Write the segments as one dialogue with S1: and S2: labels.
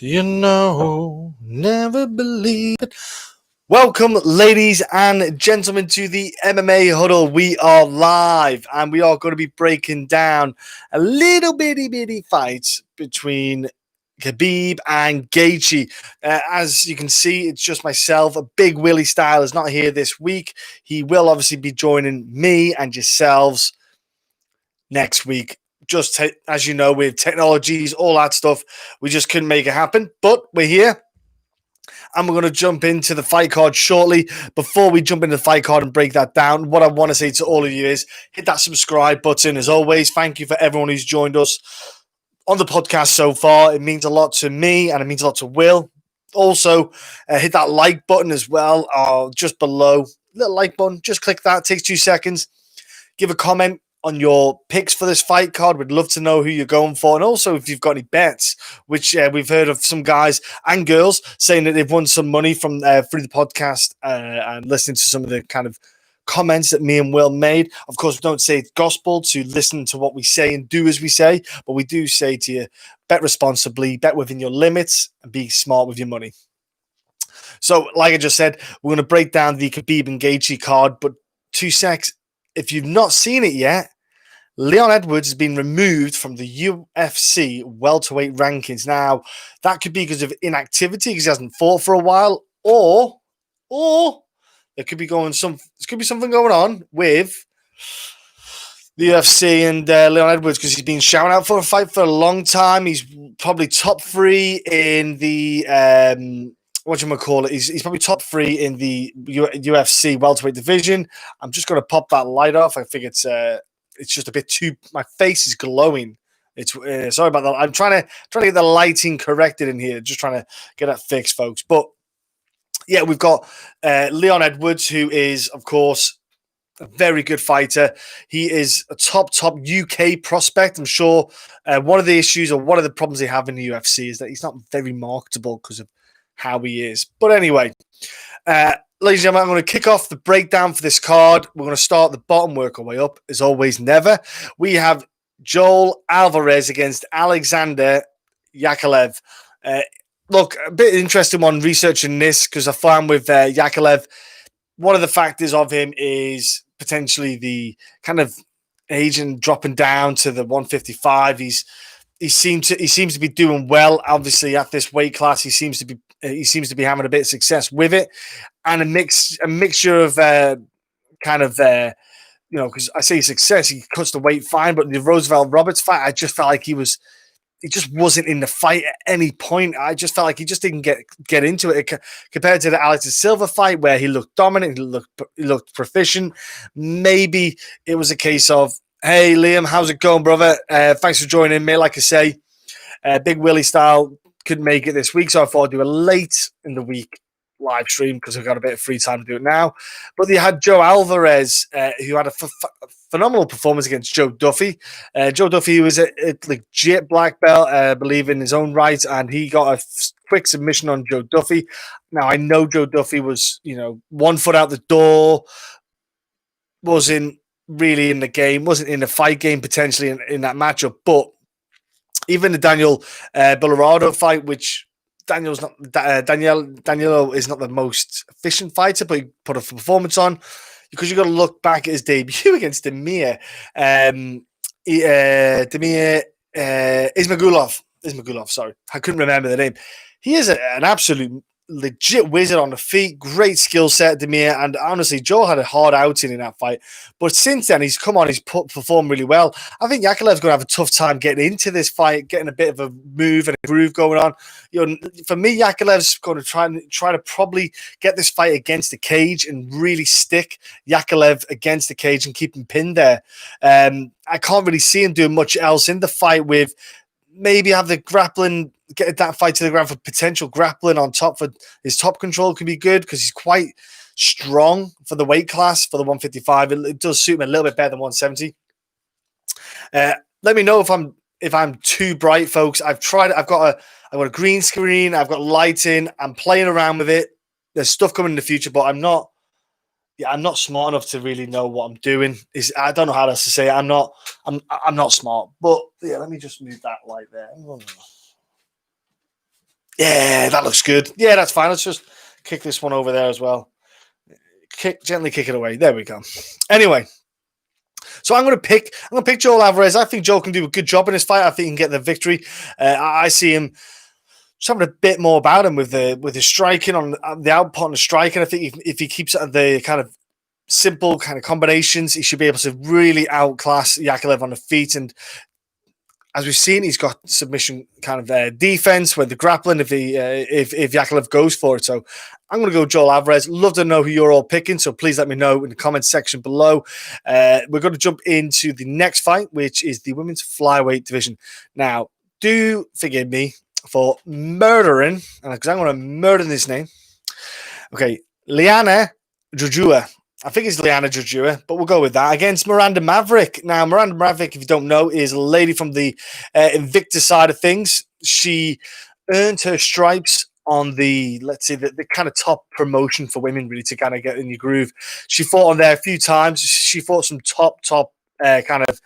S1: Never believe it. Welcome, ladies and gentlemen, to the MMA Huddle. We are live, and we are going to be breaking down a little bitty fight between Khabib and Gaethje. As you can see, it's just myself. Big Willie Style is not here this week. He will obviously be joining me and yourselves next week. Just as you know, with technologies, all that stuff, we just couldn't make it happen. But we're here, and we're going to jump into the fight card shortly. Before we jump into the fight card and break that down, what I want to say to all of you is hit that subscribe button. As always, thank you for everyone who's joined us on the podcast so far. It means a lot to me, and it means a lot to Will. Also, hit that like button as well, just below. Little like button, just click that. It takes 2 seconds. Give a comment on your picks for this fight card. We'd love to know who you're going for. And also if you've got any bets, which we've heard of some guys and girls saying that they've won some money from through the podcast and listening to some of the kind of comments that me and Will made. Of course, we don't say it's gospel to listen to what we say and do as we say, but we do say to you, bet responsibly, bet within your limits, and be smart with your money. So like I just said, we're going to break down the Khabib and Gaethje card, but 2 secs. If you've not seen it yet, Leon Edwards has been removed from the UFC welterweight rankings. Now, that could be because of inactivity, because he hasn't fought for a while, or there could be something going on with the UFC and Leon Edwards, because he's been shouting out for a fight for a long time. He's probably top 3 in the He's probably top 3 in the UFC welterweight division. I'm just going to pop that light off. I think it's just a bit too. My face is glowing. It's sorry about that. I'm trying to get the lighting corrected in here. Just trying to get that fixed, folks. But yeah, we've got Leon Edwards, who is, of course, a very good fighter. He is a top UK prospect. I'm sure one of the issues or one of the problems they have in the UFC is that he's not very marketable because of how he is. But anyway, ladies and gentlemen, I'm going to kick off the breakdown for this card. We're going to start at the bottom, work our way up. As always, never. We have Joel Álvarez against Alexander Yakovlev. Look, a bit interesting one researching this, because I found with Yakovlev, one of the factors of him is potentially the kind of age and dropping down to the 155. He seems to be doing well. Obviously, at this weight class, he seems to be having a bit of success with it, and a mixture of because I say success, he cuts the weight fine, but the Roosevelt Roberts fight, I just felt like he just wasn't in the fight at any point. I just felt like he just didn't get into it compared to the Alex Silva fight, where he looked dominant, he looked proficient. Maybe it was a case of, hey, Liam, how's it going, brother? Thanks for joining me. Like I say, Big Willie Style couldn't make it this week, so I thought I'd do a late in the week live stream because I've got a bit of free time to do it now. But they had Joe Álvarez, who had a phenomenal performance against Joe Duffy. Joe Duffy was a legit black belt, I believe, in his own right, and he got a quick submission on Joe Duffy. Now, I know Joe Duffy was, 1 foot out the door, wasn't really in the game, wasn't in the fight game potentially in that matchup. But even the Daniel Bellarado fight, which Danielo is not the most efficient fighter, but he put a performance on, because you got to look back at his debut against Demir Ismagulov. Sorry, I couldn't remember the name. He is an absolute legit wizard on the feet, great skill set, Demir, and honestly, Joe had a hard outing in that fight. But since then, he's performed really well. I think Yakovlev's going to have a tough time getting into this fight, getting a bit of a move and a groove going on. For me, Yakovlev's going to try to probably get this fight against the cage and really stick Yakovlev against the cage and keep him pinned there. I can't really see him doing much else in the fight, with maybe have the grappling, get that fight to the ground for potential grappling on top. For his top control could be good, because he's quite strong for the weight class, for the 155. It does suit him a little bit better than 170. Let me know if I'm too bright, folks. I've got a green screen, I've got lighting, I'm playing around with it. There's stuff coming in the future, but I'm not smart enough to really know what I'm doing. I don't know how else to say it. I'm not smart. But yeah, let me just move that light there. Yeah, that looks good. Yeah, that's fine. Let's just kick this one over there as well. Gently kick it away. There we go. Anyway, so I'm going to pick Joel Álvarez. I think Joel can do a good job in this fight. I think he can get the victory. I see him just having a bit more about him with his striking on the output on the striking. I think if he keeps at the kind of simple kind of combinations, he should be able to really outclass Yakovlev on the feet. And as we've seen, he's got submission kind of defense with the grappling if Yakovlev goes for it. So I'm going to go Joel Álvarez. Love to know who you're all picking, so please let me know in the comments section below. We're going to jump into the next fight, which is the women's flyweight division. Now, do forgive me for murdering, because I'm going to murder this name. Okay, Liana Jojua. I think it's Liana Jojua, but we'll go with that. Against Miranda Maverick. Now, Miranda Maverick, if you don't know, is a lady from the Invicta side of things. She earned her stripes on the, let's say, the kind of top promotion for women, really, to kind of get in your groove. She fought on there a few times. She fought some top kind of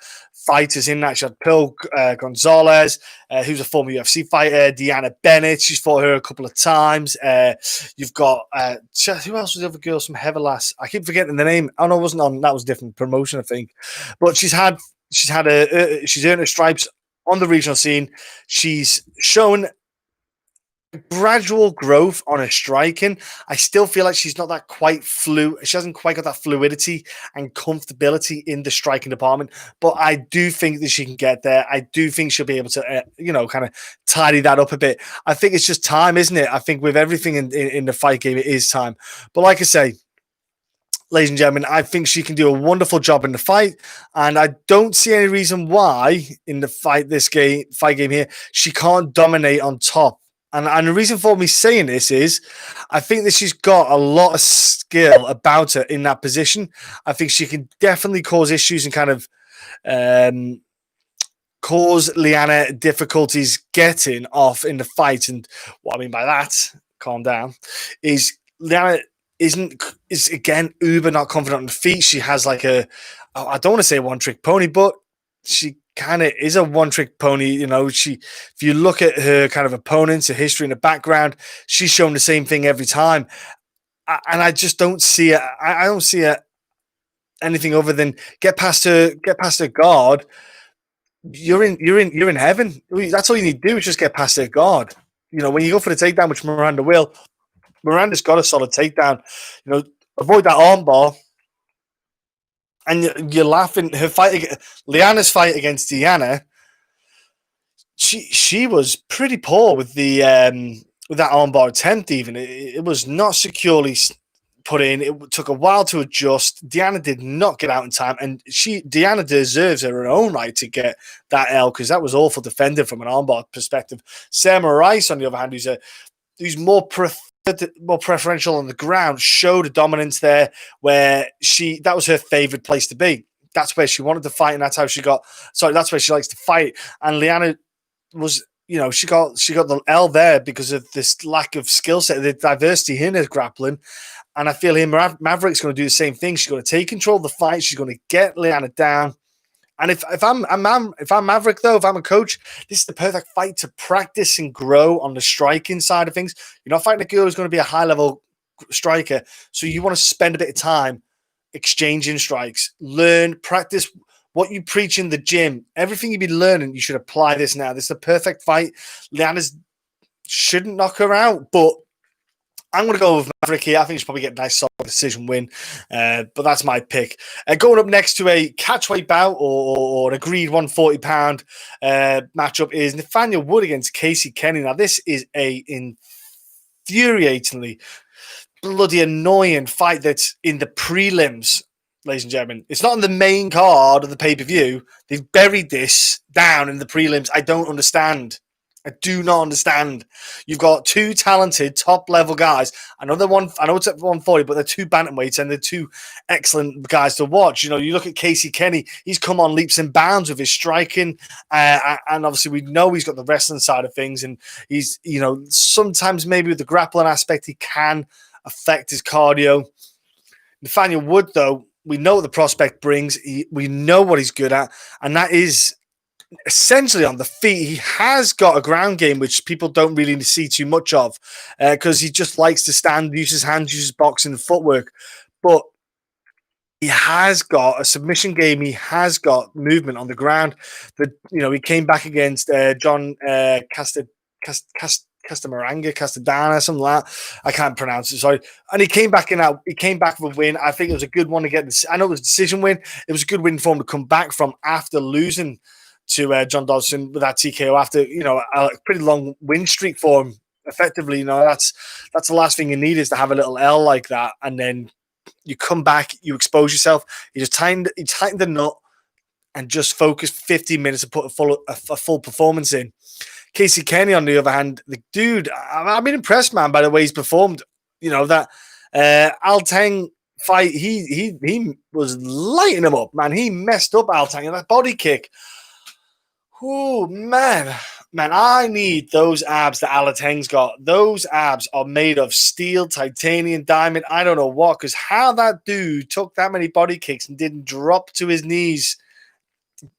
S1: fighters in that. She had Pearl Gonzalez, who's a former UFC fighter, Deanna Bennett. She's fought her a couple of times. You've got who else was the other girl? Some Heverlass. I keep forgetting the name. Oh no, it wasn't on. That was a different promotion, I think. But she's earned her stripes on the regional scene. She's shown gradual growth on her striking. I still feel like she's not that quite she hasn't quite got that fluidity and comfortability in the striking department, but I do think that she can get there. I do think she'll be able to kind of tidy that up a bit. I think it's just time, isn't it? I think with everything in the fight game, it is time. But like I say, ladies and gentlemen, I think she can do a wonderful job in the fight, and I don't see any reason why in the fight game here she can't dominate on top. And the reason for me saying this is I think that she's got a lot of skill about her in that position. I think she can definitely cause issues and kind of cause Liana difficulties getting off in the fight. And what I mean by that, calm down, is Liana is again uber not confident on the feet. She has like I don't want to say one-trick pony, but she kind of is a one-trick pony. If you look at her kind of opponents, her history in the background, she's shown the same thing every time. And I just don't see it. I don't see it anything other than get past her guard. You're in heaven. That's all you need to do is just get past her guard. When you go for the takedown, which Miranda will, Miranda's got a solid takedown. Avoid that armbar. And you're laughing. Liana's fight against Deanna, she was pretty poor with the with that armbar attempt. Even it was not securely put in. It took a while to adjust. Deanna did not get out in time, and Deanna deserves her own right to get that L because that was awful defended from an armbar perspective. Sarah Rice, on the other hand, who's more preferential on the ground, showed a dominance there where that was her favorite place to be. That's where she wanted to fight, and that's how that's where she likes to fight. And Liana was, she got the L there because of this lack of skill set, the diversity in her grappling. And I feel Maverick's going to do the same thing. She's going to take control of the fight. She's going to get Liana down. And if I'm Maverick, though, if I'm a coach, this is the perfect fight to practice and grow on the striking side of things. You're not fighting a girl who's going to be a high-level striker, so you want to spend a bit of time exchanging strikes, learn, practice what you preach in the gym. Everything you've been learning, you should apply this now. This is a perfect fight. Liana's shouldn't knock her out, but I'm going to go with Maverick here. I think she'll probably get a nice solid decision win, but that's my pick. Going up next to a catchweight bout or an agreed 140-pound matchup is Nathaniel Wood against Kenney. Now, this is a infuriatingly bloody annoying fight that's in the prelims, ladies and gentlemen. It's not in the main card of the pay-per-view. They've buried this down in the prelims. I don't understand. I do not understand. You've got two talented top-level guys. I know it's at 140, but they're two bantamweights and they're two excellent guys to watch. You look at Kenney. He's come on leaps and bounds with his striking, and obviously we know he's got the wrestling side of things. And he's, sometimes maybe with the grappling aspect, he can affect his cardio. Nathaniel Wood, though, we know what the prospect brings. We know what he's good at, and that is essentially on the feet. He has got a ground game, which people don't really see too much of because he just likes to stand, use his hands, use his boxing and footwork. But he has got a submission game. He has got movement on the ground. He came back against John Castadana, something like that. I can't pronounce it, sorry. And he came back He came back with a win. I think it was a good one to get this. I know it was a decision win. It was a good win for him to come back from after losing to John Dodson with that TKO after a pretty long win streak for him. Effectively, that's the last thing you need is to have a little L like that, and then you come back, you expose yourself. You just tighten the nut and just focus 15 minutes and put a full performance in. Casey Kenney, on the other hand, the dude, I've been impressed, man, by the way he's performed. That Altang fight, he was lighting him up, man. He messed up Altang and that body kick. Oh, man, I need those abs that Altang's got. Those abs are made of steel, titanium, diamond. I don't know what, because how that dude took that many body kicks and didn't drop to his knees,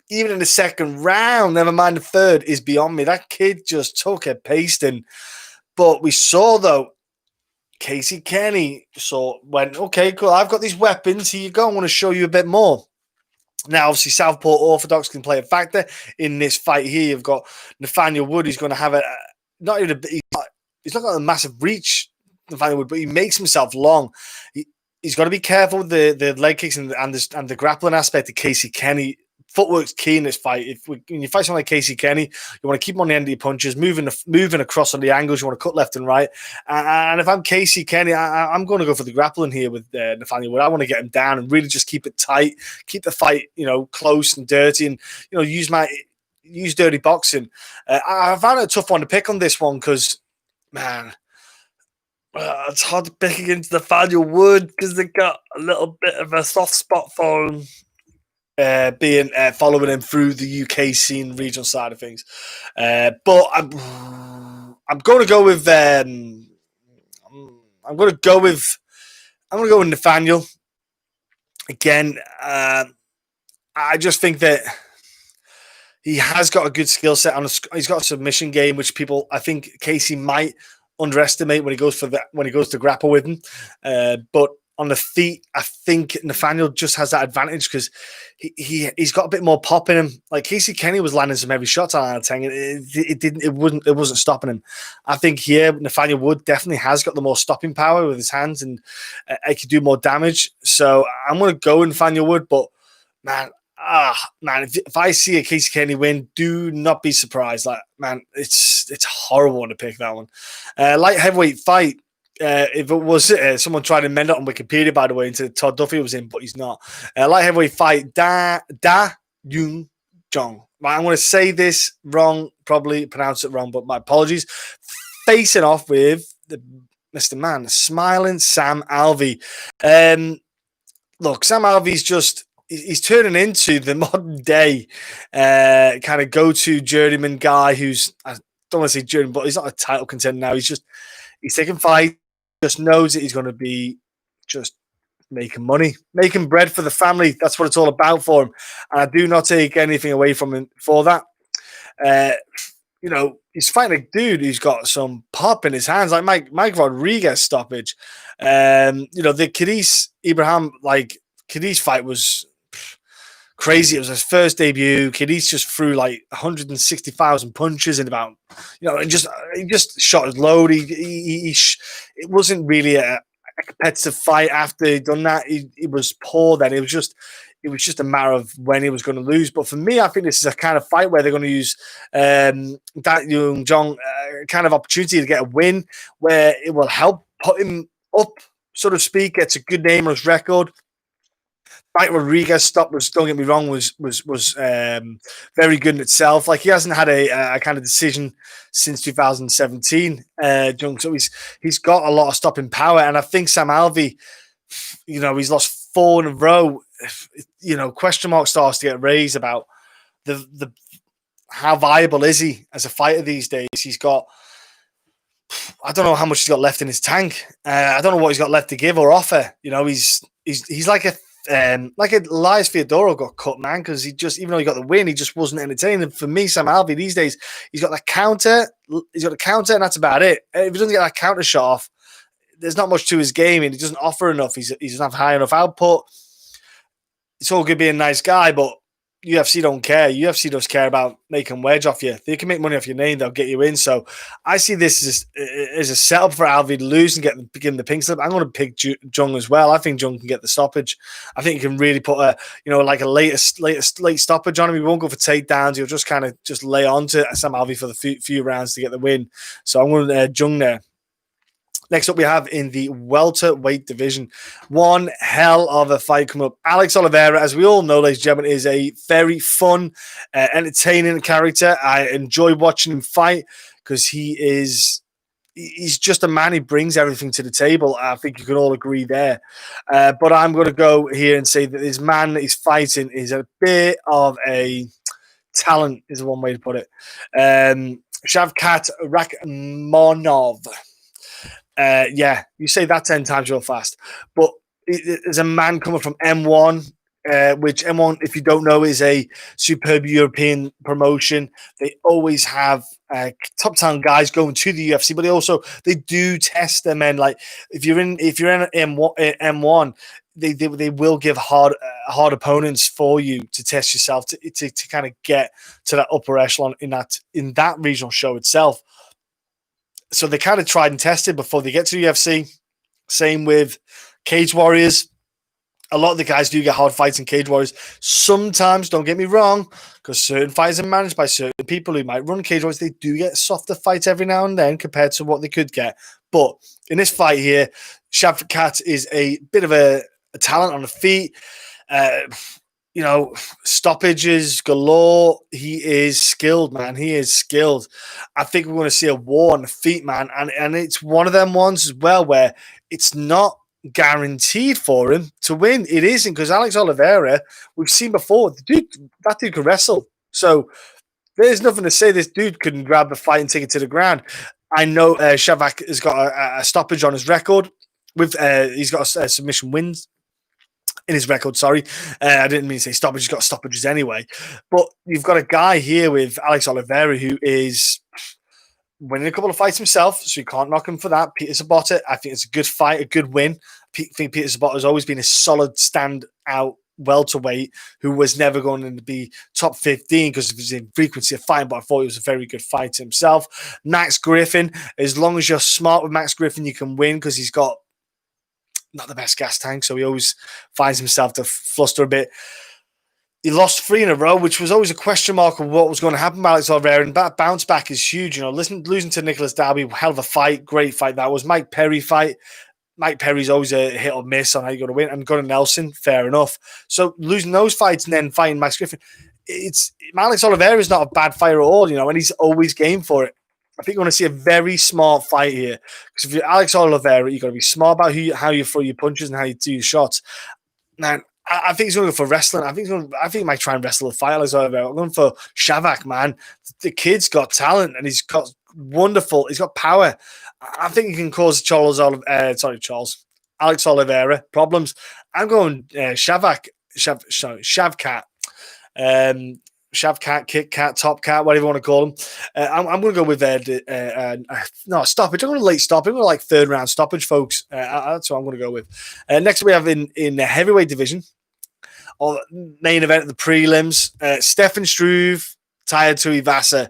S1: even in the second round, never mind the third, is beyond me. That kid just took a pasting. But we saw, though, Casey Kenney went, okay, cool, I've got these weapons. Here you go. I want to show you a bit more. Now, obviously, Southpaw Orthodox can play a factor in this fight here. You've got Nathaniel Wood, who's going to have he's not got a massive reach, Nathaniel Wood, but he makes himself long. He's got to be careful with the leg kicks and the grappling aspect of Casey Kenney. Footwork's key in this fight. When you fight someone like Casey Kenney, you want to keep him on the end of your punches, moving across on the angles. You want to cut left and right. And if I'm Casey Kenney, I'm going to go for the grappling here with Nathaniel Wood. I want to get him down and really just keep it tight, keep the fight, close and dirty, and use dirty boxing. I found it a tough one to pick on this one because, man, it's hard to pick against Nathaniel Wood because they got a little bit of a soft spot for him. Following him through the UK scene, regional side of things, but I'm going to go with I'm going to go with Nathaniel again. I just think that he has got a good skill set he's got a submission game, which I think Casey might underestimate when he goes to grapple with him, but on the feet, I think Nathaniel just has that advantage because he's got a bit more pop in him. Like Casey Kenney was landing some heavy shots on Altang, and it wasn't stopping him. I think here Nathaniel Wood definitely has got the more stopping power with his hands, and he could do more damage. So I'm going to go Nathaniel Wood, but man, if I see a Casey Kenney win, do not be surprised. Like, man, it's horrible to pick that one. Light heavyweight fight. If it was someone tried to amend it on Wikipedia, by the way, into Todd Duffy was in, but he's not. Light heavyweight fight, Da Yung Jong. I'm going to say this wrong, probably pronounce it wrong, but my apologies. Facing off with Mr. Man, smiling Sam Alvey. Look, Sam Alvey's he's turning into the modern day kind of go-to journeyman guy who's, I don't want to say journeyman, but he's not a title contender now. He's taking fights. Just knows that he's going to be just making money, making bread for the family. That's what it's all about for him. And I do not take anything away from him for that. He's fighting a dude who's got some pop in his hands, like Mike Rodriguez stoppage. The Cadiz fight was crazy. It was his first debut. Cadiz just threw like 160,000 punches in about, and he just shot his load. It wasn't really a competitive fight after he'd done that. He was poor then. It was just a matter of when he was going to lose. But for me, I think this is a kind of fight where they're going to use that Yung Jong kind of opportunity to get a win where it will help put him up, so to speak, gets a good name on his record. Mike Rodriguez stop was, don't get me wrong, was very good in itself. Like he hasn't had a kind of decision since 2017, so he's got a lot of stopping power. And I think Sam Alvey, he's lost 4 in a row. Question mark starts to get raised about the how viable is he as a fighter these days. He's got, I don't know how much he's got left in his tank. I don't know what he's got left to give or offer. He's like a like Elias Theodorou got cut, man, because he just, even though he got the win, he just wasn't entertaining. And for me, Sam Alvey these days, he's got the counter, and that's about it. If he doesn't get that counter shot off, there's not much to his game, and he doesn't offer enough. He doesn't have high enough output. It's all good being a nice guy, but UFC don't care. UFC does care about making wedge off you. They can make money off your name. They'll get you in. So I see this as a setup for Alvey to lose and begin the pink slip. I'm going to pick Jung as well. I think Jung can get the stoppage. I think he can really put a late stoppage on him. He won't go for takedowns. He'll just kind of lay on to Sam Alvey for the few rounds to get the win. So I'm going to Jung there. Next up, we have in the welterweight division, one hell of a fight coming up. Alex Oliveira, as we all know, ladies and gentlemen, is a very fun, entertaining character. I enjoy watching him fight because he's just a man who brings everything to the table. I think you can all agree there. But I'm going to go here and say that this man that he's fighting is a bit of a talent, is one way to put it. Shavkat Rakhmonov. You say that 10 times real fast. But there's a man coming from M1, which M1, if you don't know, is a superb European promotion. They always have top talent guys going to the UFC, but they do test their men. Like if you're in M1, they will give hard opponents for you to test yourself to kind of get to that upper echelon in that regional show itself. So they kind of tried and tested before they get to the UFC. Same with Cage Warriors. A lot of the guys do get hard fights in Cage Warriors. Sometimes, don't get me wrong, because certain fights are managed by certain people who might run Cage Warriors. They do get softer fights every now and then compared to what they could get. But in this fight here, Shavkat is a bit of a talent on the feet. Stoppages galore. He is skilled, man. He is skilled. I think we're going to see a war on the feet, man. And it's one of them ones as well where it's not guaranteed for him to win. It isn't, because Alex Oliveira, we've seen before, that dude can wrestle. So there's nothing to say this dude couldn't grab the fight and take it to the ground. I know Shavkat has got a stoppage on his record. He's got a submission wins in his record, sorry. I didn't mean to say stoppage. He's got stoppages anyway. But you've got a guy here with Alex Oliveira who is winning a couple of fights himself, so you can't knock him for that. Peter Sabota, I think it's a good fight, a good win. I think Peter Sabota has always been a solid stand-out welterweight who was never going to be top 15 because of his infrequency of fighting, but I thought he was a very good fighter himself. Max Griffin, as long as you're smart with Max Griffin, you can win because he's got not the best gas tank, so he always finds himself to fluster a bit. He lost 3 in a row, which was always a question mark of what was going to happen with Alex Oliveira, and that bounce back is huge. Losing to Nicholas Darby, hell of a fight, great fight. That was Mike Perry fight. Mike Perry's always a hit or miss on how you got to win, and Gunnar Nelson, fair enough. So losing those fights and then fighting Max Griffin, Alex Oliveira is not a bad fighter at all, and he's always game for it. I think you're going to see a very smart fight here. Because if you're Alex Oliveira, you've got to be smart about how you throw your punches and how you do your shots. Now, I think he's going to go for wrestling. I think he might try and wrestle the fight, Alex Oliveira. I'm going for Shavkat, man. The kid's got talent and he's got power. I think he can cause Alex Oliveira problems. I'm going Shavkat. Shavkat, Kit Kat, Top Cat, whatever you want to call him. I'm going to go with stoppage. I'm going to late stoppage. I'm going to like third round stoppage, folks. That's what I'm going to go with. Next we have in the heavyweight division, or main event of the prelims, Stefan Struve, tired Tuivasa.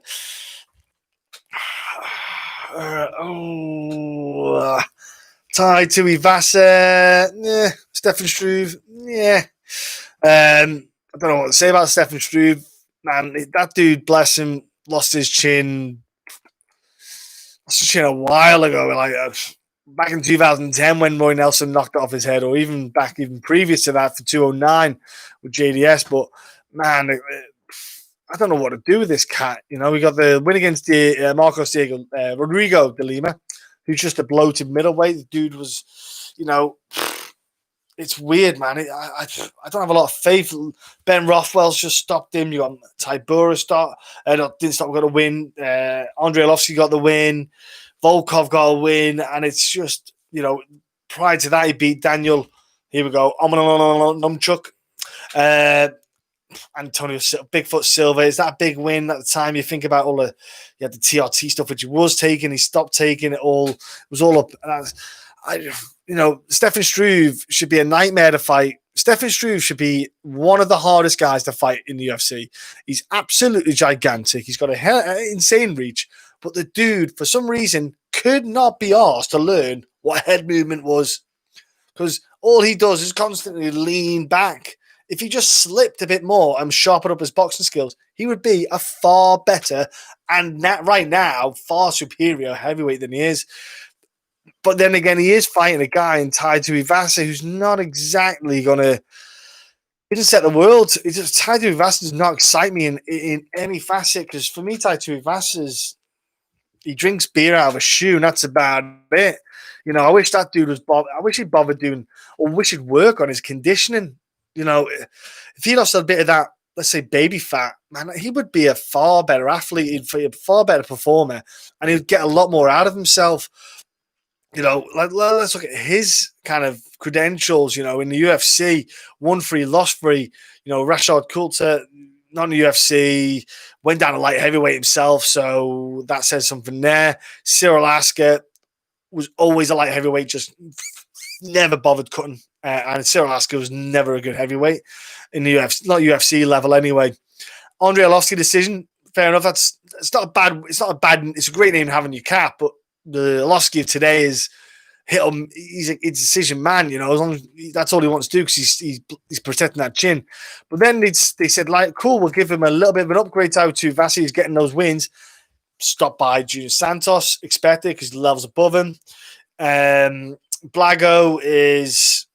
S1: Tied Tuivasa. Stefan Struve. Yeah. I don't know what to say about Stefan Struve. Man, that dude, bless him, lost his chin a while ago. Back in 2010 when Roy Nelson knocked it off his head, or even previous to that for 209 with JDS. But, man, I don't know what to do with this cat. We got the win against Marcos Rodrigo de Lima, who's just a bloated middleweight. The dude was, it's weird, man. I don't have a lot of faith. Ben Rothwell's just stopped him. You got Tybura didn't stop, got a win. Andrei Arlovski got the win. Volkov got a win. And it's just, prior to that, he beat Daniel. Here we go. Numchuk. Antonio Bigfoot Silva. Is that a big win at the time? You think about all the TRT stuff, which he was taking. He stopped taking it all. It was all up. Stefan Struve should be a nightmare to fight. Stefan Struve should be one of the hardest guys to fight in the UFC. He's absolutely gigantic. He's got an insane reach. But the dude, for some reason, could not be asked to learn what head movement was. Because all he does is constantly lean back. If he just slipped a bit more and sharpened up his boxing skills, he would be a far better and right now far superior heavyweight than he is. But then again, he is fighting a guy in Tai Tuivasa who's not exactly going to. He doesn't set the world. Tai Tuivasa does not excite me in any facet, because for me, Tai Tuivasa he drinks beer out of a shoe, and that's about it. I wish that dude was bothered. I wish he'd bothered doing, or wish he'd work on his conditioning. If he lost a bit of that, let's say, baby fat, man, he would be a far better athlete. He'd be a far better performer, and he'd get a lot more out of himself. Let's look at his kind of credentials. In the UFC, won free, lost free. Rashad Coulter, not in the UFC, went down to light heavyweight himself, so that says something there. Cyril Asker was always a light heavyweight, just never bothered cutting. And Cyril Asker was never a good heavyweight in the UFC, not UFC level anyway. Andrei Arlovski decision, fair enough. It's a great name to have in your cap, but the Arlovski of today is hit him. He's a decision man, as long as that's all he wants to do, because he's protecting that chin. But then they said, cool, we'll give him a little bit of an upgrade to Tuivasa. He's getting those wins. Stopped by Junior Santos, expected, because the level's above him. Blago is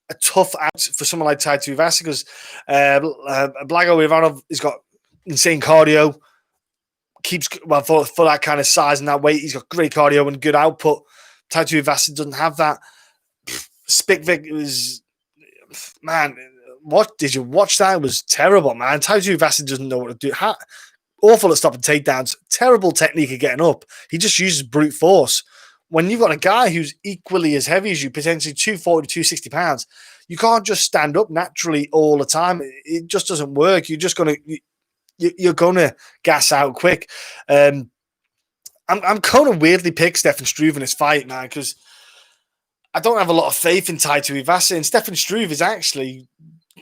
S1: a tough out for someone like Tai Tuivasa, because Blago Ivanov has got insane cardio. For that kind of size and that weight, he's got great cardio and good output. Tai Tuivasa doesn't have that. Spikvik was, man, what did you watch that? It was terrible, man. Tai Tuivasa doesn't know what to do. Awful at stopping takedowns. Terrible technique of getting up. He just uses brute force. When you've got a guy who's equally as heavy as you, potentially 240 to 260 pounds, you can't just stand up naturally all the time. It just doesn't work. You're going to gas out quick. I'm kind of weirdly picked Stefan Struve in this fight, man, because I don't have a lot of faith in Tai Tuivasa, and Stefan Struve is actually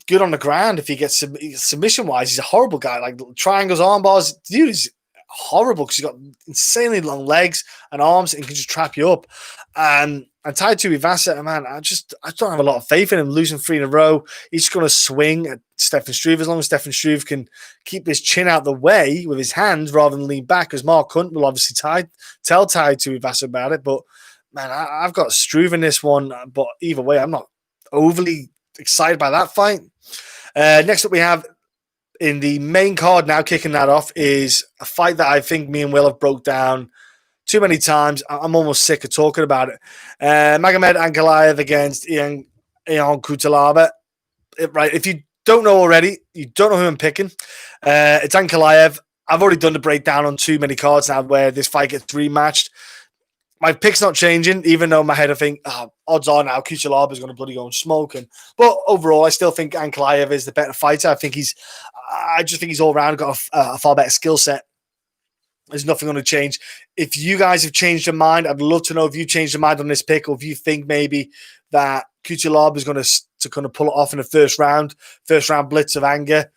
S1: good on the ground if he gets submission-wise. He's a horrible guy. Like triangles, arm bars, dude is horrible because he's got insanely long legs and arms and can just trap you up. And Tai Tuivasa, man, I don't have a lot of faith in him. Losing 3 in a row, he's just going to swing at Stefan Struve as long as Stefan Struve can keep his chin out the way with his hands rather than lean back, because Malkoun will obviously tell Tai Tuivasa about it. But man, I've got Struve in this one. But either way, I'm not overly excited by that fight. Next up, we have in the main card now, kicking that off, is a fight that I think me and Will have broke down too many times. I'm almost sick of talking about it. Magomed Ankalaev against Yong Cuțelaba. Right, if you don't know already, you don't know who I'm picking. It's Ankalaev. I've already done the breakdown on too many cards now where this fight gets rematched. My pick's not changing, even though in my head I think, odds are now Cuțelaba is going to bloody go and smoke him. But overall, I still think Ankalaev is the better fighter. I just think he's all around got a far better skill set. There's nothing going to change. If you guys have changed your mind, I'd love to know if you changed your mind on this pick, or if you think maybe that Cuțelaba is going to pull it off in the first round blitz of anger.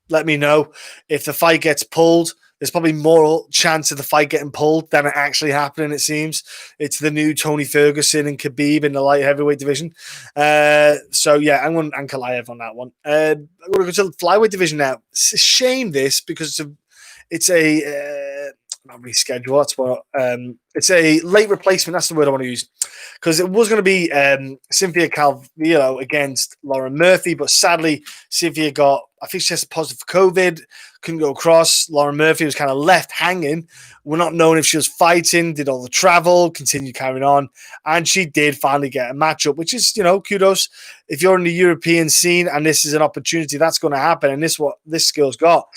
S1: Let me know. If the fight gets pulled, there's probably more chance of the fight getting pulled than it actually happening, it seems. It's the new Tony Ferguson and Khabib in the light heavyweight division. So, yeah, I'm going Ankalaev on that one. I'm going to go to the flyweight division now. It's a shame this, because it's a not reschedule. That's what it's a late replacement. That's the word I want to use, because it was going to be Cynthia Calvillo against Lauren Murphy, but sadly Cynthia I think she tested positive for COVID, couldn't go across. Lauren Murphy was kind of left hanging. We're not knowing if she was fighting, did all the travel, continued carrying on, and she did finally get a matchup, which is, kudos. If you're in the European scene and this is an opportunity, that's going to happen, and this what this skill's got.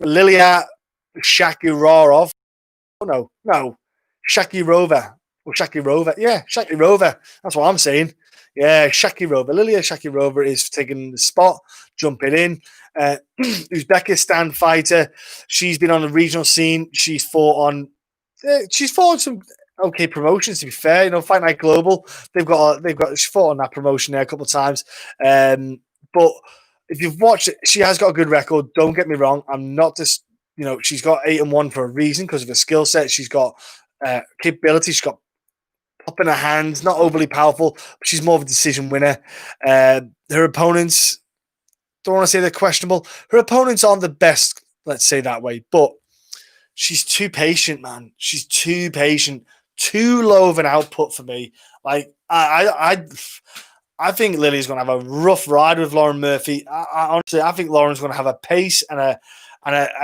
S1: Liliya Shakirova. Oh, no. Shakirova. Or Shakirova. Yeah, Shakirova. That's what I'm saying. Yeah, Shakirova. Liliya Shakirova is taking the spot, jumping in. Uzbekistan fighter. She's been on the regional scene. She's fought on some okay promotions, to be fair. Fight Night Global. She fought on that promotion there a couple of times. But if you've watched it, she has got a good record. Don't get me wrong. I'm not just she's got 8-1 for a reason because of her skill set. She's got capability. She's got pop in her hands, not overly powerful, but she's more of a decision winner. Her opponents, don't want to say they're questionable. Her opponents aren't the best, let's say that way, but she's too patient, man. She's too patient, too low of an output for me. Like, I think Lily's going to have a rough ride with Lauren Murphy. Honestly, I think Lauren's going to have a pace and a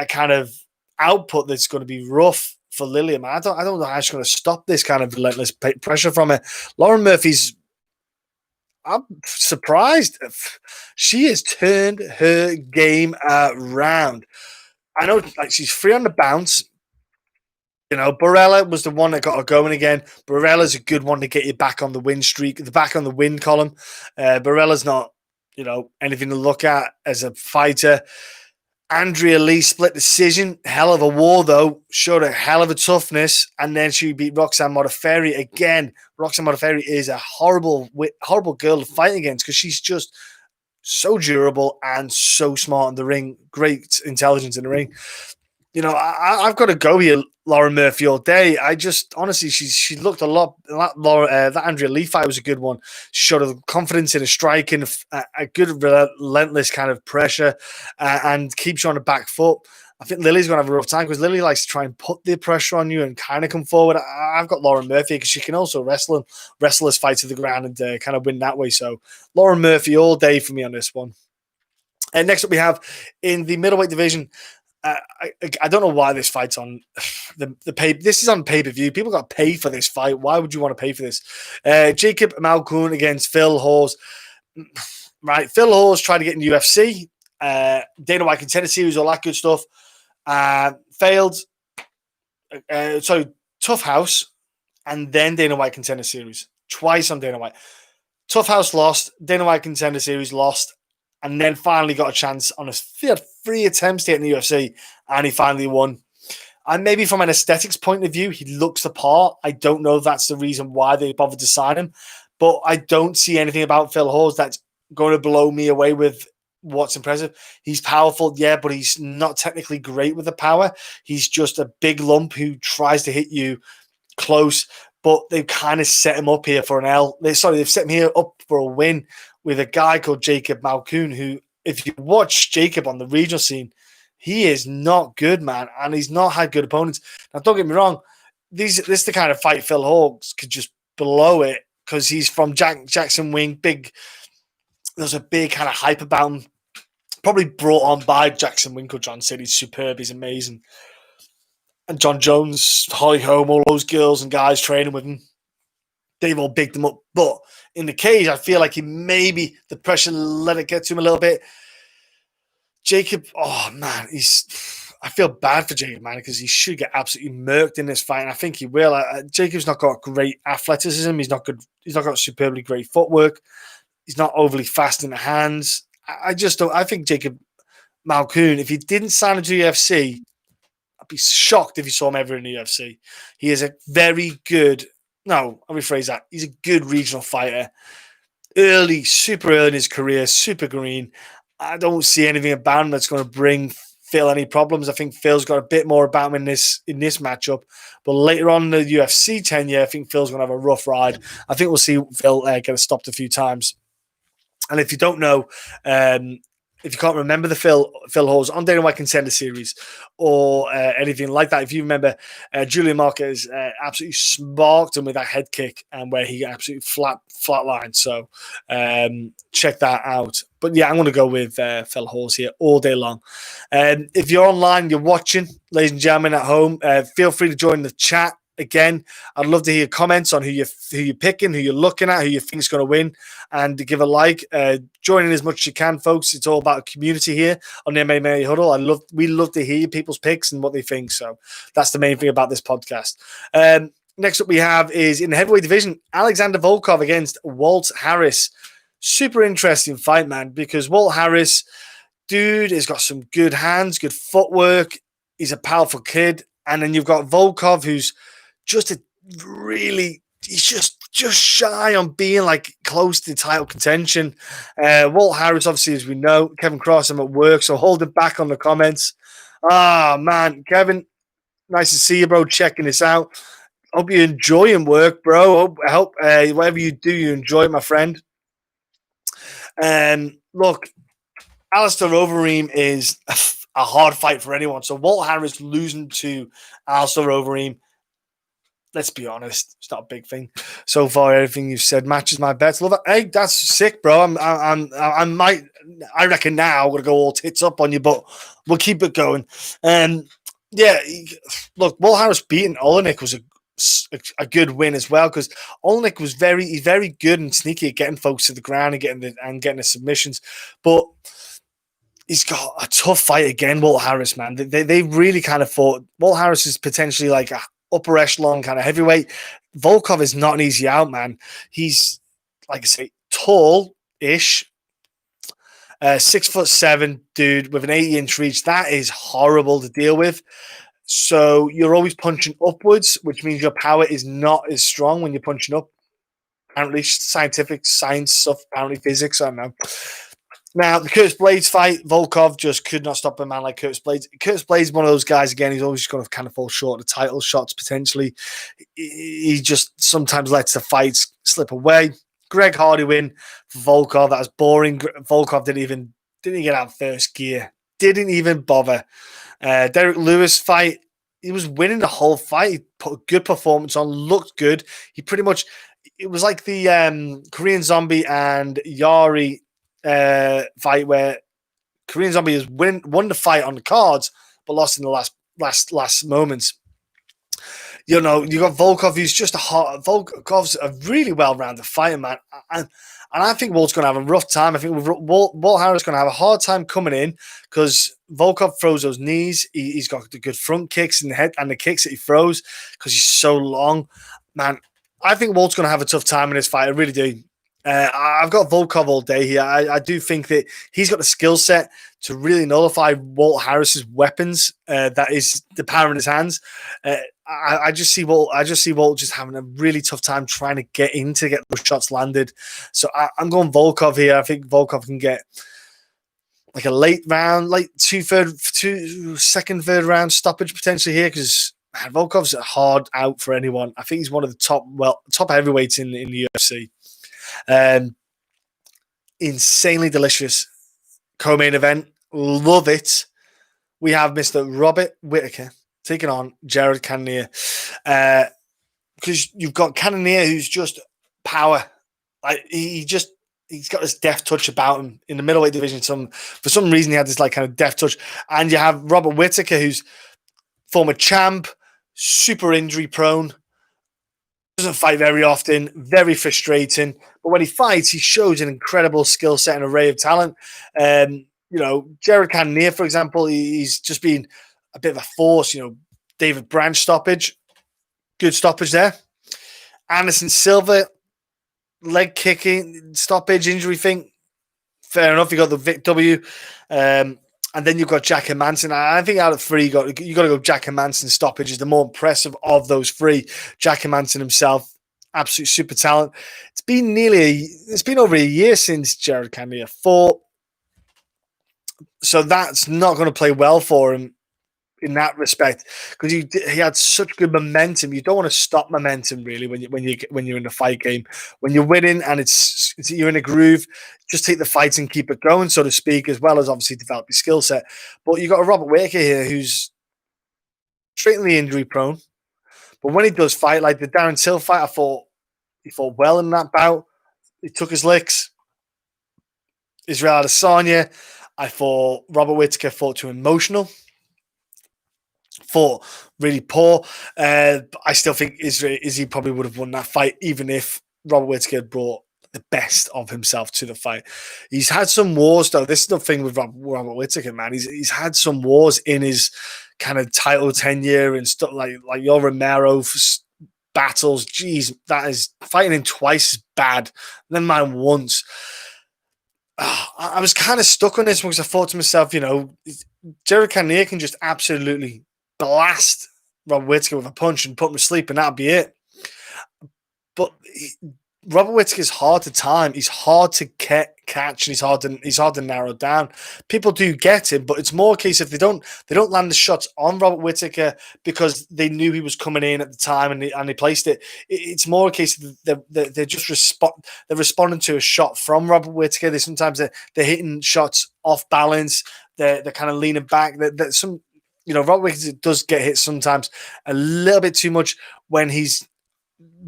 S1: kind of output that's going to be rough for Liliya, man. I don't know how she's going to stop this kind of relentless pressure from her. Lauren Murphy's, I'm surprised. She has turned her game around. I know, like, she's free on the bounce. Barella was the one that got her going again. Barella's a good one to get you back on the win streak, back on the win column. Barella's not, anything to look at as a fighter. Andrea Lee split decision. Hell of a war, though. Showed a hell of a toughness. And then she beat Roxanne Modafferi again. Roxanne Modafferi is a horrible girl to fight against because she's just so durable and so smart in the ring. Great intelligence in the ring. I've got to go here, Lauren Murphy, all day. I just, honestly, she looked a lot. That Andrea Lee fight was a good one. She showed a confidence in a striking, a good relentless kind of pressure, and keeps you on the back foot. I think Lily's going to have a rough time because Lily likes to try and put the pressure on you and kind of come forward. I've got Lauren Murphy because she can also wrestle this fight to the ground and kind of win that way. So Lauren Murphy all day for me on this one. And next up we have in the middleweight division. I don't know why this fight's on the pay. This is on pay-per-view. People got paid for this fight. Why would you want to pay for this? Jacob Malkoun against Phil Hawes. Right, Phil Hawes tried to get in the UFC. Dana White Contender Series, all that good stuff. Failed. Tough House, and then Dana White Contender Series. Twice on Dana White. Tough House lost. Dana White Contender Series lost. And then finally got a chance on he had 3 attempts to get in the UFC, and he finally won. And maybe from an aesthetics point of view, he looks the part. I don't know if that's the reason why they bothered to sign him, but I don't see anything about Phil Hawes that's going to blow me away with what's impressive. He's powerful, yeah, but he's not technically great with the power. He's just a big lump who tries to hit you close, but they've kind of set him up here for an L. They've set him here up for a win with a guy called Jacob Malkoun, who, if you watch Jacob on the regional scene, he is not good, man, and he's not had good opponents. Now, don't get me wrong, this is the kind of fight Phil Hawes could just blow it because he's from Jackson Wing. There's a big kind of hype about him. Probably brought on by Jackson Wing because John said he's superb, he's amazing. And John Jones, Holly Holm, all those girls and guys training with him, they've all bigged him up. But in the cage, I feel like the pressure let it get to him a little bit. Jacob, oh man, I feel bad for Jacob, man, because he should get absolutely murked in this fight, and I think he will. Jacob's not got great athleticism. He's not good. He's not got superbly great footwork. He's not overly fast in the hands. I just don't. I think Jacob Malkoun, if he didn't sign into the UFC, I'd be shocked if you saw him ever in the UFC. He is a very good. No, I'll rephrase that. He's a good regional fighter. Super early in his career, super green. I don't see anything about him that's going to bring Phil any problems. I think Phil's got a bit more about him in this matchup. But later on in the UFC tenure, I think Phil's going to have a rough ride. I think we'll see Phil get stopped a few times. And if you don't know, if you can't remember the Phil Hawes on Dana White Contender Series or anything like that, if you remember, Julian Marquez absolutely sparked him with that head kick and where he absolutely flatlined. So check that out. But yeah, I'm going to go with Phil Hawes here all day long. If you're online, you're watching, ladies and gentlemen at home, feel free to join the chat. Again, I'd love to hear comments on who you're picking, who you're looking at, who you think is going to win, and to give a like. Join in as much as you can, folks. It's all about a community here on the MMA Huddle. We love to hear people's picks and what they think. So that's the main thing about this podcast. next up we have is in the heavyweight division, Alexander Volkov against Walt Harris. Super interesting fight, man, because Walt Harris, dude, has got some good hands, good footwork. He's a powerful kid. And then you've got Volkov, who's just he's just shy on being like close to title contention. Walt Harris, obviously, as we know, Kevin Cross, I'm at work, so hold it back on the comments. Ah, man, Kevin, nice to see you, bro, checking this out. Hope you're enjoying work, bro. I hope whatever you do, you enjoy it, my friend. Look, Alistair Overeem is a hard fight for anyone. So Walt Harris losing to Alistair Overeem, let's be honest, it's not a big thing. So far, everything you've said matches my bets. Love it. Hey, that's sick, bro. I reckon now I'm gonna go all tits up on you, but we'll keep it going. Yeah, look, Walt Harris beating Olenek was a good win as well, because Olenek was very good and sneaky at getting folks to the ground and getting the submissions, but he's got a tough fight again, Walt Harris, man. They really kind of thought Walt Harris is potentially like a upper echelon kind of heavyweight. Volkov is not an easy out, man. He's, like I say, tall-ish, 6'7", dude, with an 80-inch reach. That is horrible to deal with. So you're always punching upwards, which means your power is not as strong when you're punching up. Apparently, science stuff, apparently physics, I don't know. Now, the Curtis Blades fight, Volkov just could not stop a man like Curtis Blades. Curtis Blades is one of those guys, again, he's always going to kind of fall short of the title shots, potentially. He just sometimes lets the fights slip away. Greg Hardy win for Volkov. That was boring. Volkov didn't even get out first gear. Didn't even bother. Derek Lewis fight, he was winning the whole fight. He put a good performance on, looked good. He pretty much, it was like the Korean Zombie and Yari fight where Korean Zombie has won the fight on the cards, but lost in the last moments. You know, you got Volkov, who's just Volkov's a really well-rounded fighter, man. And I think Walt's going to have a rough time. I think Walt Harris is going to have a hard time coming in because Volkov throws those knees. He's got the good front kicks in the head and the kicks that he throws because he's so long. Man, I think Walt's going to have a tough time in this fight. I really do. I've got Volkov all day here. I do think that he's got the skill set to really nullify Walt Harris's weapons. That is the power in his hands. I just see Walt just having a really tough time trying to get those shots landed. So I'm going Volkov here. I think Volkov can get like a late round, second, third round stoppage potentially here because Volkov's a hard out for anyone. I think he's one of the top heavyweights in the UFC. Insanely delicious co-main event. Love it. We have Mr. Robert Whittaker taking on Jared Cannonier. Because you've got Cannonier who's just power. Like he's got this deft touch about him in the middleweight division. For some reason he had this like kind of deft touch. And you have Robert Whittaker, who's former champ, super injury prone. Doesn't fight very often, very frustrating. But when he fights, he shows an incredible skill set and array of talent. Jared Cannonier, for example, he's just been a bit of a force. David Branch stoppage, good stoppage there. Anderson Silva, leg kicking stoppage, injury thing. Fair enough. You got the Vic W. And then you've got Jack Hermanson. I think out of three, you got to go Jack Hermanson stoppage is the more impressive of those three. Jack Hermanson himself, absolute super talent. It's been over a year since Jared Cannonier fought. So that's not going to play well for him in that respect because he had such good momentum. You don't want to stop momentum really when you're in the fight game. When you're winning and it's you're in a groove, just take the fights and keep it going, so to speak, as well as obviously develop your skill set. But you got a Robert Whittaker here who's extremely injury prone. But when he does fight, like the Darren Till fight, I thought he fought well in that bout. He took his licks. Israel Adesanya, I thought Robert Whittaker fought too emotional. Fought really poor. I still think Izzy probably would have won that fight, even if Robert Whittaker had brought the best of himself to the fight. He's had some wars, though. This is the thing with Robert Whittaker, man. He's had some wars in his kind of title tenure and stuff like your Romero battles. Jeez, that is fighting him twice is bad. Never mind once. I was kind of stuck on this because I thought to myself, Jared Cannonier can just absolutely blast Robert Whittaker with a punch and put him to sleep, and that'll be it. But Robert Whittaker is hard to time. He's hard to catch, and he's hard to narrow down. People do get him, but it's more a case if they don't land the shots on Robert Whittaker because they knew he was coming in at the time and they placed it. It's more a case of they're just they're responding to a shot from Robert Whittaker. Sometimes they're hitting shots off balance. They're kind of leaning back. Robert Whittaker does get hit sometimes a little bit too much when he's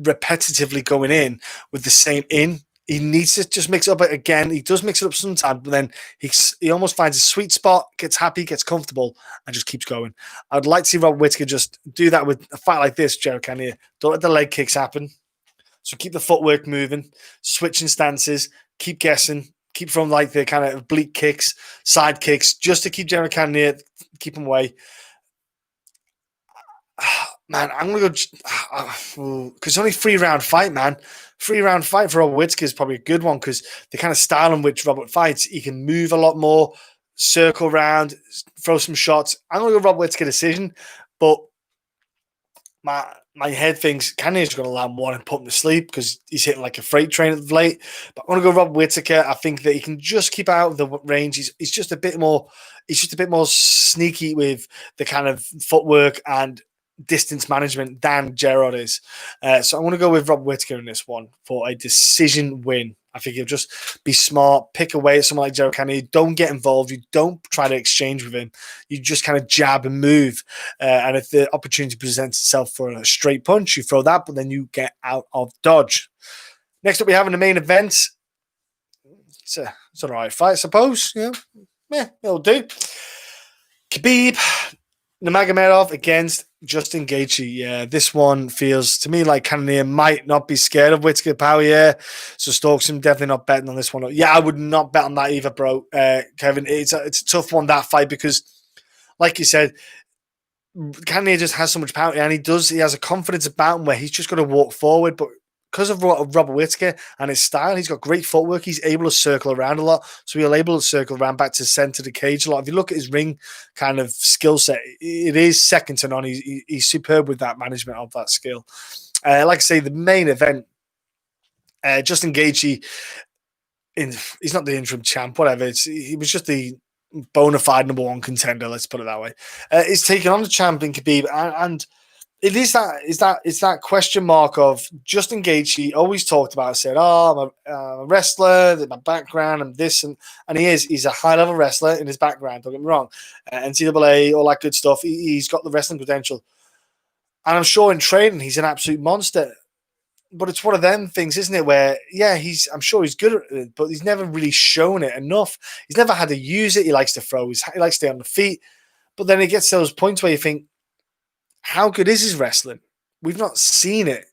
S1: repetitively going in with the same in. He needs to just mix it up again. He does mix it up sometimes, but then he almost finds a sweet spot, gets happy, gets comfortable, and just keeps going. I'd like to see Robert Whittaker just do that with a fight like this, Jared Cannonier. Don't let the leg kicks happen. So keep the footwork moving, switching stances, keep guessing, keep throwing like the kind of oblique kicks, side kicks, just to keep Jared Cannonier, keep him away. Man, I'm going to go because it's only a 3-round fight, man. 3-round fight for Robert Whittaker is probably a good one because the kind of style in which Robert fights, he can move a lot more, circle around, throw some shots. I'm going to go Robert Whittaker decision, but my head thinks Cannonier's going to land one and put him to sleep because he's hitting like a freight train of late. But I'm going to go Robert Whittaker. I think that he can just keep out of the range. He's just a bit more sneaky with the kind of footwork and distance management than Gerard is. So I'm going to go with Robert Whittaker in this one for a decision win. I think he'll just be smart, pick away at someone like Jared Cannonier. Don't get involved. You don't try to exchange with him. You just kind of jab and move. And if the opportunity presents itself for a straight punch, you throw that, but then you get out of dodge. Next up, we have in the main event. It's an all right fight, I suppose. It'll do. Khabib Nurmagomedov against Justin Gaethje. Yeah, this one feels to me like Cannonier might not be scared of Whittaker power. Yeah, so Stokes, I'm definitely not betting on this one. Yeah, I would not bet on that either, bro. Kevin, it's a tough one, that fight, because, like you said, Cannonier just has so much power, and he has a confidence about him where he's just going to walk forward, but because of Robert Whittaker and his style, he's got great footwork. He's able to circle around a lot. So he'll able to circle around back to the center of the cage a lot. If you look at his ring kind of skill set, it is second to none. He's superb with that management of that skill. Like I say, the main event, Justin Gaethje, he's not the interim champ, whatever. He was just the bona fide number one contender, let's put it that way. He's taking on the champion Khabib, and it is that question mark of Justin Gaethje always talked about. Said, "Oh, I'm a wrestler. My background, and this, and he's a high level wrestler in his background. Don't get me wrong, NCAA, all that good stuff. He's got the wrestling credential, and I'm sure in training he's an absolute monster. But it's one of them things, isn't it? Where I'm sure he's good at it, but he's never really shown it enough. He's never had to use it. He likes to throw. He likes to stay on the feet, but then it gets to those points where you think, how good is his wrestling? We've not seen it.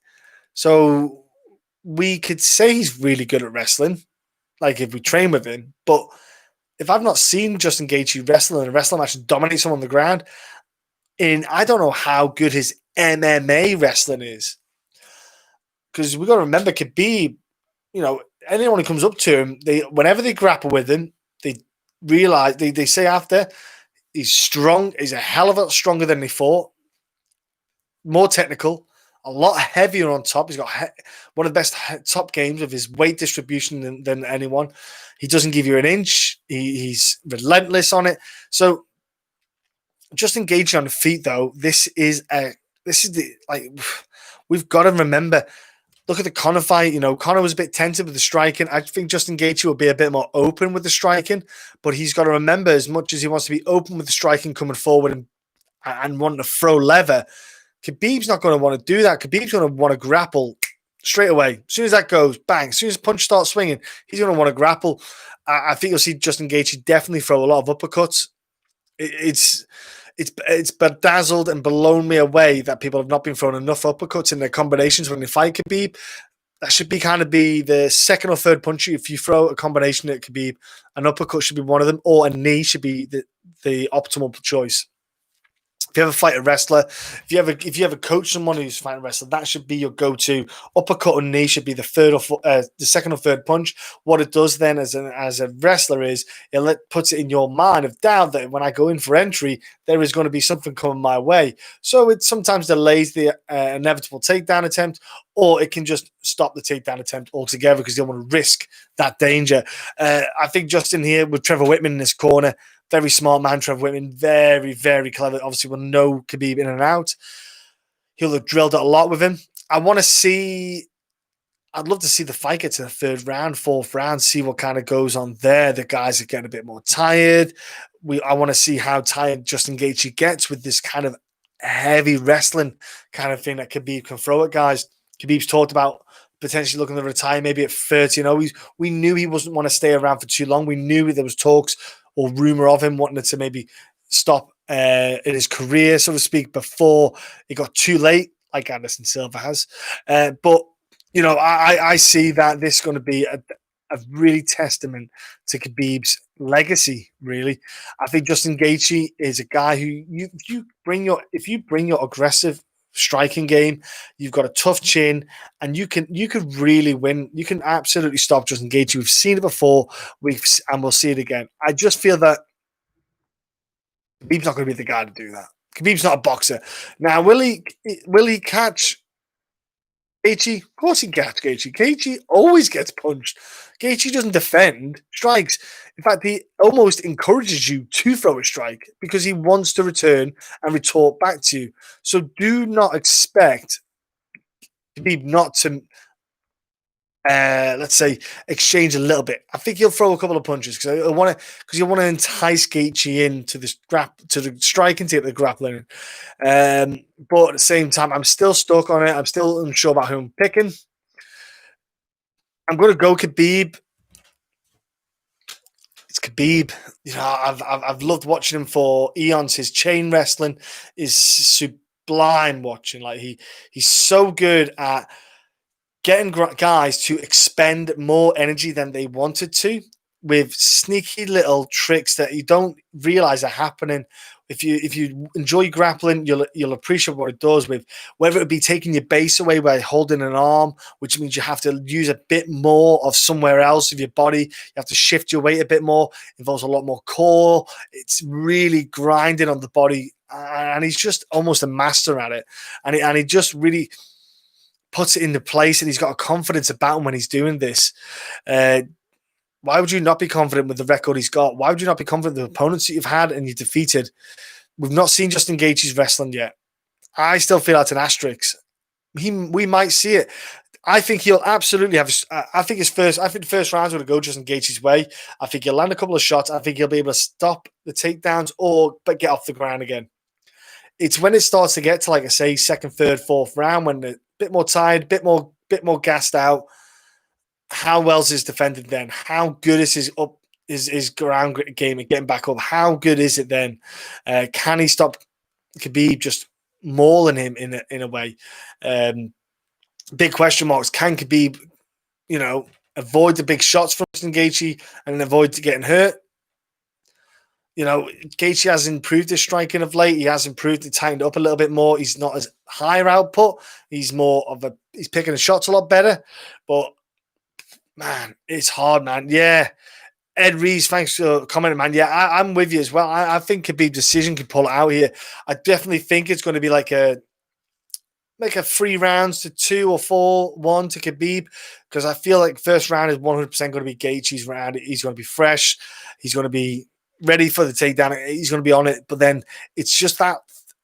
S1: So we could say he's really good at wrestling, like if we train with him. But if I've not seen Justin Gaethje wrestle in a wrestling match and dominate someone on the ground, I don't know how good his MMA wrestling is. Because we've got to remember Khabib, anyone who comes up to him, whenever they grapple with him, they realize, they say after, he's strong, he's a hell of a lot stronger than they thought. More technical, a lot heavier on top. He's got one of the best top games of his weight distribution than anyone. He doesn't give you an inch. He's relentless on it. So Justin Gaethje on the feet, though, we've got to remember. Look at the Conor fight. Conor was a bit tentative with the striking. I think Justin Gaethje will be a bit more open with the striking, but he's got to remember, as much as he wants to be open with the striking coming forward and wanting to throw leather, Khabib's not going to want to do that. Khabib's going to want to grapple straight away. As soon as that goes, bang. As soon as the punch starts swinging, he's going to want to grapple. I think you'll see Justin Gaethje definitely throw a lot of uppercuts. It's bedazzled and blown me away that people have not been throwing enough uppercuts in their combinations when they fight Khabib. That should be the second or third punch. If you throw a combination at Khabib, an uppercut should be one of them, or a knee should be the optimal choice. If you ever fight a wrestler, if you ever coach someone who's fighting a wrestler, that should be your go-to. Uppercut or knee should be the second or third punch. What it does then as a wrestler is puts it in your mind of doubt that when I go in for entry, there is going to be something coming my way. So it sometimes delays the inevitable takedown attempt, or it can just stop the takedown attempt altogether because you don't want to risk that danger. I think Justin here with Trevor Whitman in his corner. Very smart man, Trevor Whitman. Very, very clever. Obviously, will know Khabib in and out. He'll have drilled it a lot with him. I'd love to see the fight get to the third round, fourth round, see what kind of goes on there. The guys are getting a bit more tired. I want to see how tired Justin Gaethje gets with this kind of heavy wrestling kind of thing that Khabib can throw at guys. Khabib's talked about potentially looking to retire maybe at 30. We knew he wasn't want to stay around for too long. We knew there was talks or rumor of him wanting to maybe stop in his career, so to speak, before it got too late, like Anderson Silva has. But, I see that this is going to be a really testament to Khabib's legacy, really. I think Justin Gaethje is a guy who, if you bring your aggressive striking game, you've got a tough chin, and you could really win. You can absolutely stop Justin Gaethje. We've seen it before, and we'll see it again. I just feel that Khabib's not going to be the guy to do that. Khabib's not a boxer. Now, will he catch Gaethje? Of course he can catch Gaethje. Gaethje always gets punched. Gaethje doesn't defend strikes. In fact, he almost encourages you to throw a strike because he wants to return and retort back to you. So do not expect Khabib not to, let's say, exchange a little bit. I think he'll throw a couple of punches because you want to entice Gaethje into the striking, to get the grappling. But at the same time, I'm still stuck on it. I'm still unsure about who I'm picking. I'm going to go Khabib. It's Khabib. I've loved watching him for eons. His chain wrestling is sublime watching. Like he's so good at getting guys to expend more energy than they wanted to with sneaky little tricks that you don't realize are happening. If you enjoy grappling, you'll appreciate what it does with whether it be taking your base away by holding an arm, which means you have to use a bit more of somewhere else of your body. You have to shift your weight a bit more. It involves a lot more core. It's really grinding on the body, and he's just almost a master at it. And he just really puts it into place, and he's got a confidence about him when he's doing this. Why would you not be confident with the record he's got? Why would you not be confident with the opponents that you've had and you defeated? We've not seen Justin Gaethje's wrestling yet. I still feel that's an asterisk. We might see it. I think he'll absolutely have. I think the first round's going to go Justin Gaethje's way. I think he'll land a couple of shots. I think he'll be able to stop the takedowns but get off the ground again. It's when it starts to get to, like I say, second, third, fourth round, when they're a bit more tired, bit more gassed out. How well's his defended then? How good is his ground game and getting back up? How good is it then? Can he stop Khabib just mauling him in a way? Big question marks. Can Khabib, avoid the big shots from Gaethje and avoid getting hurt? Gaethje has improved his striking of late. He has improved it, tightened up a little bit more. He's not as higher output. He's picking the shots a lot better. But man, it's hard, man. Yeah. Ed Rees, thanks for commenting, man. Yeah, I'm with you as well. I think Khabib's decision can pull it out here. I definitely think it's going to be like a 3 rounds to 2 or 4-1 to Khabib, because I feel like first round is 100% going to be Gaethje's round. He's going to be fresh. He's going to be ready for the takedown. He's going to be on it. But then it's just that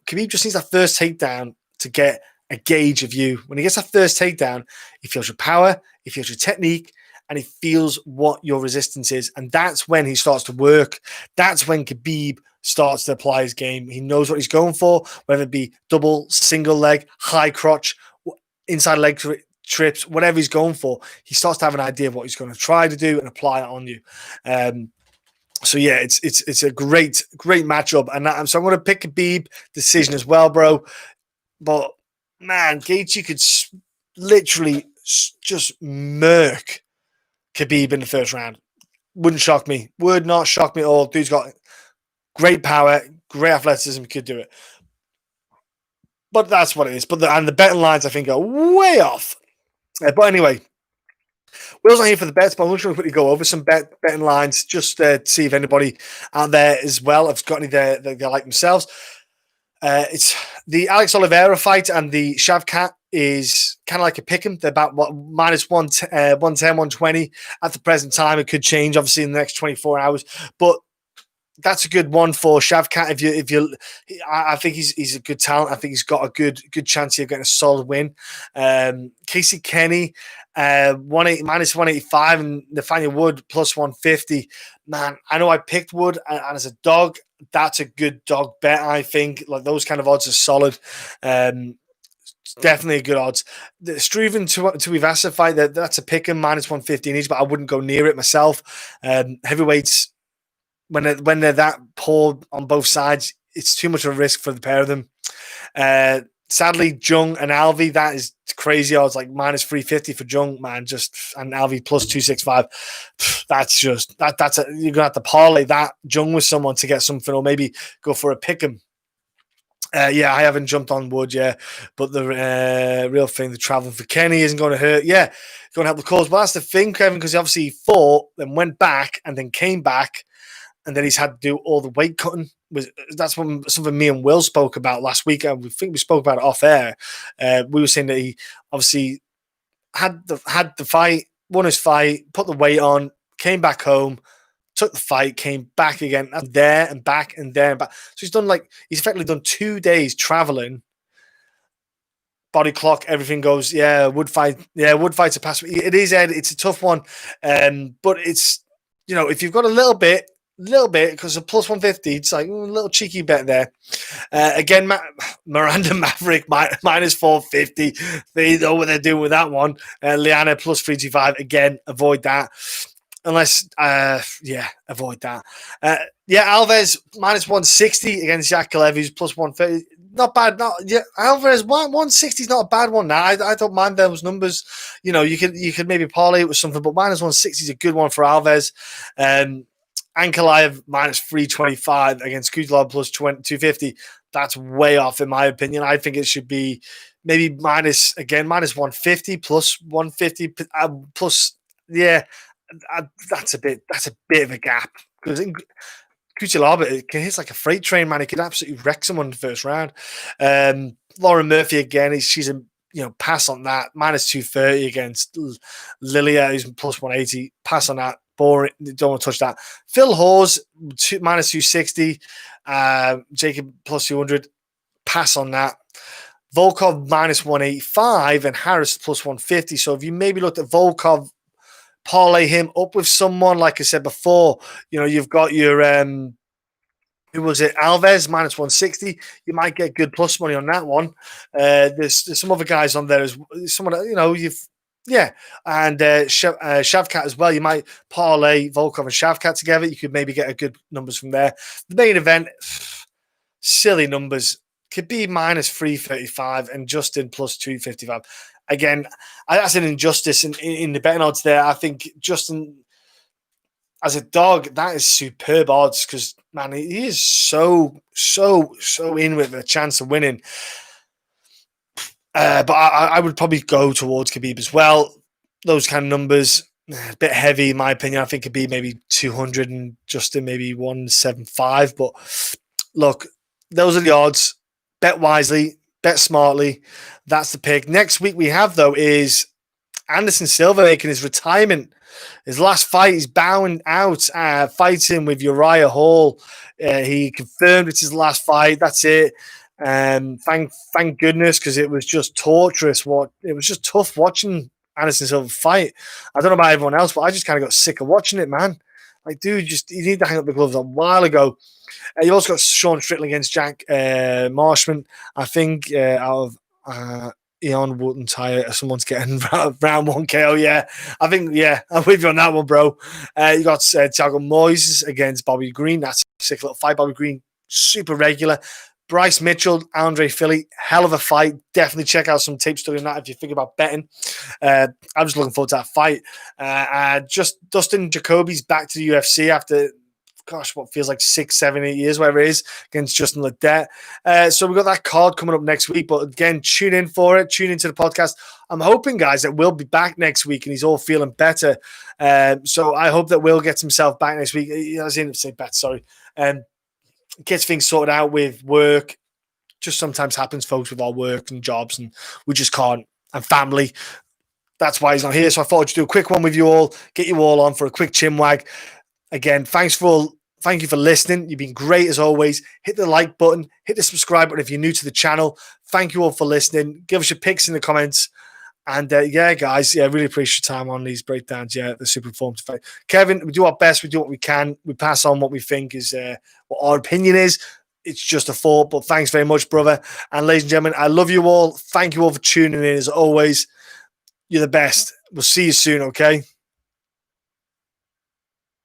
S1: Khabib just needs that first takedown to get a gauge of you. When he gets that first takedown, he feels your power, he feels your technique, and he feels what your resistance is. And that's when he starts to work. That's when Khabib starts to apply his game. He knows what he's going for, whether it be double, single leg, high crotch, inside leg trips, whatever he's going for. He starts to have an idea of what he's going to try to do and apply it on you. So yeah, it's a great matchup. And so I'm going to pick Khabib decision as well, bro. But man, Gaethje could literally just murk Khabib in the first round. Wouldn't shock me. Would not shock me at all. Dude's got great power, great athleticism. Could do it. But that's what it is. But the betting lines, I think, are way off. But anyway, Will's not here for the bets, but I'm just going to quickly go over some betting lines just to see if anybody out there as well have got any that they like themselves. It's the Alex Oliveira fight and the Shavkat is kind of like a pick'em. They're about minus 110, 120 at the present time. It could change, obviously, in the next 24 hours. But that's a good one for Shavkat. I think he's a good talent. I think he's got a good chance of getting a solid win. Casey Kenney, minus 185, and Nathaniel Wood plus 150. Man, I know I picked Wood, and as a dog, that's a good dog bet. I think like those kind of odds are solid. Definitely a good odds. The Struve and Tuivasa fight, that's a pick 'em, minus 115 each, but I wouldn't go near it myself. Heavyweights, when they're that poor on both sides, it's too much of a risk for the pair of them. Sadly, Yong and Alvey, that is crazy odds, like minus 350 for Yong, man, and Alvey plus 265. That's you're gonna have to parlay that Yong with someone to get something, or maybe go for a pick 'em. Yeah, I haven't jumped on Wood yet, but the real thing, the traveling for Kenney isn't going to hurt. Yeah, going to help the cause. But that's the thing, Kevin, because obviously he fought, then went back, and then came back, and then he's had to do all the weight cutting. That's something me and Will spoke about last week, and we think we spoke about it off air. We were saying that he obviously had the fight, won his fight, put the weight on, came back home, took the fight, came back again, there and back and there and back. So he's effectively done 2 days traveling. Body clock, everything goes. Wood fight's a pass. It is, Ed. It's a tough one, but it's if you've got a little bit, because a plus 150, it's like a little cheeky bet there. Again, Miranda Maverick minus 450. They know what they're doing with that one. Liana plus 325. Again, avoid that. Unless, avoid that. Álvarez minus 160 against Yakovlev, who's plus 130. Not bad. Álvarez 160 is not a bad one. Now I don't mind those numbers. You could maybe parlay it with something, but minus 160 is a good one for Álvarez. Ankalaev minus 325 against Cuțelaba plus 250. That's way off in my opinion. I think it should be maybe minus 150 plus 150 plus. Yeah. That's a bit of a gap, because Cuțelaba hits like a freight train, man. He could absolutely wreck someone in the first round. Lauren Murphy again, she's a pass on that, minus 230 against Liliya, who's plus 180. Pass on that, boring. Don't want to touch that. Phil Hawes minus 260. Jacob plus 200. Pass on that. Volkov minus 185 and Harris plus 150. So if you maybe looked at Volkov, parlay him up with someone, like I said before, you've got your who was it, Álvarez minus 160. You might get good plus money on that one. There's some other guys on there as someone and Shavkat as well. You might parlay Volkov and Shavkat together. You could maybe get a good numbers from there. The main event, silly numbers, could be minus 335 and Justin plus 255. Again, that's an injustice in the betting odds there. I think Justin, as a dog, that is superb odds, because, man, he is so in with a chance of winning. But I would probably go towards Khabib as well. Those kind of numbers, a bit heavy in my opinion. I think it'd be maybe 200 and Justin maybe 175. But look, those are the odds. Bet wisely. Bet smartly. That's the pick. Next week we have, though, is Anderson Silva making his retirement. His last fight, he's bowing out, fighting with Uriah Hall. He confirmed it's his last fight. That's it. Thank goodness, because it was just torturous. It was just tough watching Anderson Silva fight. I don't know about everyone else, but I just kind of got sick of watching it, man. Like, dude, you need to hang up the gloves a while ago. You also got Sean Strickland against Jack Marshman, I think, out of Eon wouldn't tire. Someone's getting round 1 KO. Yeah, I think, I'm with you on that one, bro. You got Thiago Moises against Bobby Green. That's a sick little fight. Bobby Green, super regular. Bryce Mitchell, Andre Philly, hell of a fight. Definitely check out some tape study on that if you think about betting. I'm just looking forward to that fight. Just Dustin Jacoby's back to the UFC after gosh, what feels like 6, 7, 8 years, whatever it is, against Justin Ledet. So we've got that card coming up next week. But again, tune in for it. Tune into the podcast. I'm hoping, guys, that Will be back next week and he's all feeling better. So I hope that Will gets himself back next week. I didn't say better, sorry. Gets things sorted out with work. Just sometimes happens, folks, with our work and jobs, and we just can't. And family. That's why he's not here. So I thought I'd just do a quick one with you all, get you all on for a quick chinwag. Again, thank you for listening. You've been great as always. Hit the like button, hit the subscribe button if you're new to the channel. Thank you all for listening. Give us your picks in the comments. And yeah, guys, yeah, really appreciate your time on these breakdowns. Yeah, they're super informative. Kevin, we do our best. We do what we can. We pass on what we think is what our opinion is. It's just a thought, but thanks very much, brother. And ladies and gentlemen, I love you all. Thank you all for tuning in as always. You're the best. We'll see you soon, okay?